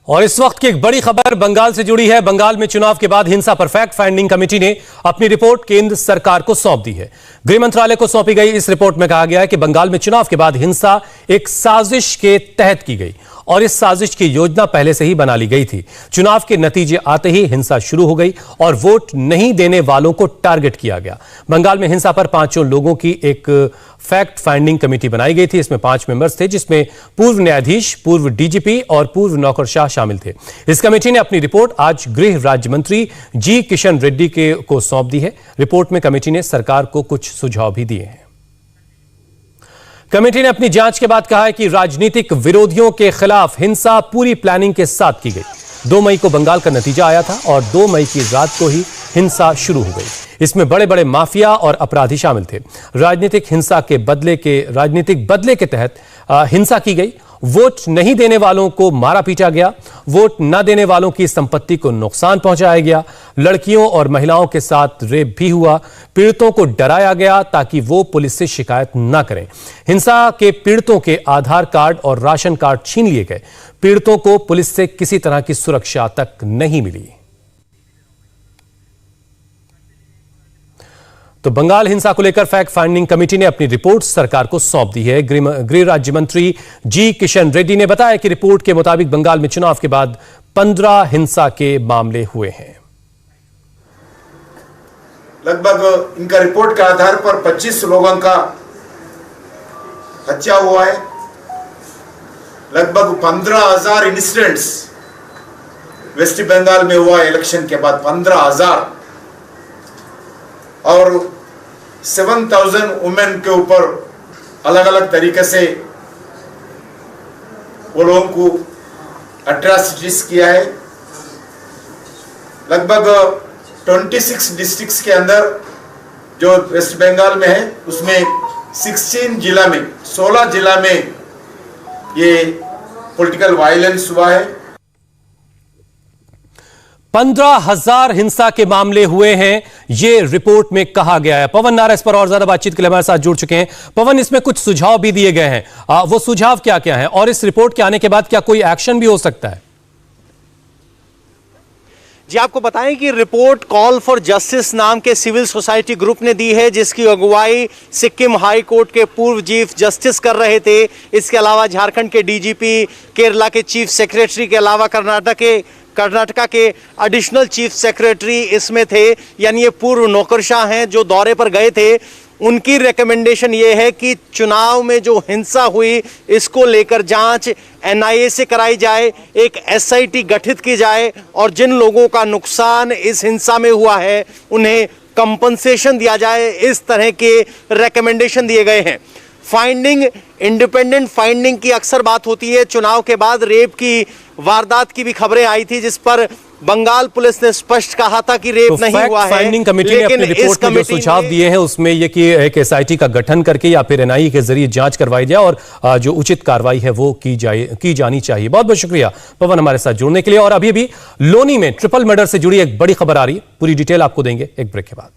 और इस वक्त की एक बड़ी खबर बंगाल से जुड़ी है। बंगाल में चुनाव के बाद हिंसा पर फैक्ट फाइंडिंग कमेटी ने अपनी रिपोर्ट केंद्र सरकार को सौंप दी है। गृह मंत्रालय को सौंपी गई इस रिपोर्ट में कहा गया है कि बंगाल में चुनाव के बाद हिंसा एक साजिश के तहत की गई और इस साजिश की योजना पहले से ही बना ली गई थी। चुनाव के नतीजे आते ही हिंसा शुरू हो गई और वोट नहीं देने वालों को टारगेट किया गया। बंगाल में हिंसा पर 5 लोगों की एक फैक्ट फाइंडिंग कमेटी बनाई गई थी। इसमें 5 मेंबर्स थे, जिसमें पूर्व न्यायाधीश, पूर्व डीजीपी और पूर्व नौकरशाह शामिल थे। इस कमेटी ने अपनी रिपोर्ट आज गृह राज्य मंत्री जी किशन रेड्डी को सौंप दी है। रिपोर्ट में कमेटी ने सरकार को कुछ सुझाव भी दिए हैं। कमेटी ने अपनी जांच के बाद कहा है कि राजनीतिक विरोधियों के खिलाफ हिंसा पूरी प्लानिंग के साथ की गई। 2 मई को बंगाल का नतीजा आया था और 2 मई की रात को ही हिंसा शुरू हो गई। इसमें बड़े बड़े माफिया और अपराधी शामिल थे। राजनीतिक बदले के तहत हिंसा की गई। वोट नहीं देने वालों को मारा पीटा गया। वोट न देने वालों की संपत्ति को नुकसान पहुंचाया गया। लड़कियों और महिलाओं के साथ रेप भी हुआ। पीड़ितों को डराया गया ताकि वो पुलिस से शिकायत न करें। हिंसा के पीड़ितों के आधार कार्ड और राशन कार्ड छीन लिए गए। पीड़ितों को पुलिस से किसी तरह की सुरक्षा तक नहीं मिली। तो बंगाल हिंसा को लेकर फैक्ट फाइंडिंग कमेटी ने अपनी रिपोर्ट सरकार को सौंप दी है। गृह राज्य मंत्री जी किशन रेड्डी ने बताया कि रिपोर्ट के मुताबिक बंगाल में चुनाव के बाद 15 हिंसा के मामले हुए हैं। लगभग इनका रिपोर्ट के आधार पर 25 लोगों का हत्या हुआ है। लगभग 15,000 इंसिडेंट्स वेस्ट बंगाल में हुआ इलेक्शन के बाद 15,000 और 7,000 वुमेन के ऊपर अलग अलग तरीके से वो लोगों को अट्रैसिटीज किया है। लगभग 26 डिस्ट्रिक्ट्स के अंदर जो वेस्ट बंगाल में है उसमें 16 जिला में ये पॉलिटिकल वायलेंस हुआ है। 15,000 हिंसा के मामले हुए हैं, ये रिपोर्ट में कहा गया है। पवन नारा इस पर और ज्यादा बातचीत के लिए हमारे साथ जुड़ चुके हैं। पवन, इसमें कुछ सुझाव भी दिए गए हैं, वो सुझाव क्या क्या हैं और इस रिपोर्ट के आने के बाद क्या कोई एक्शन भी हो सकता है? जी, आपको बताएं कि रिपोर्ट कॉल फॉर जस्टिस नाम के सिविल सोसाइटी ग्रुप ने दी है, जिसकी अगुवाई सिक्किम हाई कोर्ट के पूर्व चीफ जस्टिस कर रहे थे। इसके अलावा झारखंड के डीजीपी, केरला के चीफ सेक्रेटरी के अलावा कर्नाटका के एडिशनल चीफ सेक्रेटरी इसमें थे। यानी ये पूर्व नौकरशाह हैं जो दौरे पर गए थे। उनकी रिकमेंडेशन ये है कि चुनाव में जो हिंसा हुई इसको लेकर जांच एनआईए से कराई जाए, एक एसआईटी गठित की जाए और जिन लोगों का नुकसान इस हिंसा में हुआ है उन्हें कंपनसेशन दिया जाए। इस तरह के रिकमेंडेशन दिए गए हैं। फाइंडिंग, इंडिपेंडेंट फाइंडिंग की अक्सर बात होती है। चुनाव के बाद रेप की वारदात की भी खबरें आई थी, जिस पर बंगाल पुलिस ने स्पष्ट कहा था कि रेप नहीं हुआ है। फाइंडिंग कमेटी ने अपनी रिपोर्ट में जो सुझाव दिए हैं उसमें यह कि एक एसआईटी का गठन करके या फिर एनआईए के जरिए जांच करवाई जाए और जो उचित कार्रवाई है वो की जानी चाहिए। बहुत बहुत शुक्रिया पवन हमारे साथ जुड़ने के लिए। और अभी लोनी में ट्रिपल मर्डर से जुड़ी एक बड़ी खबर आ रही है, पूरी डिटेल आपको देंगे एक ब्रेक के बाद।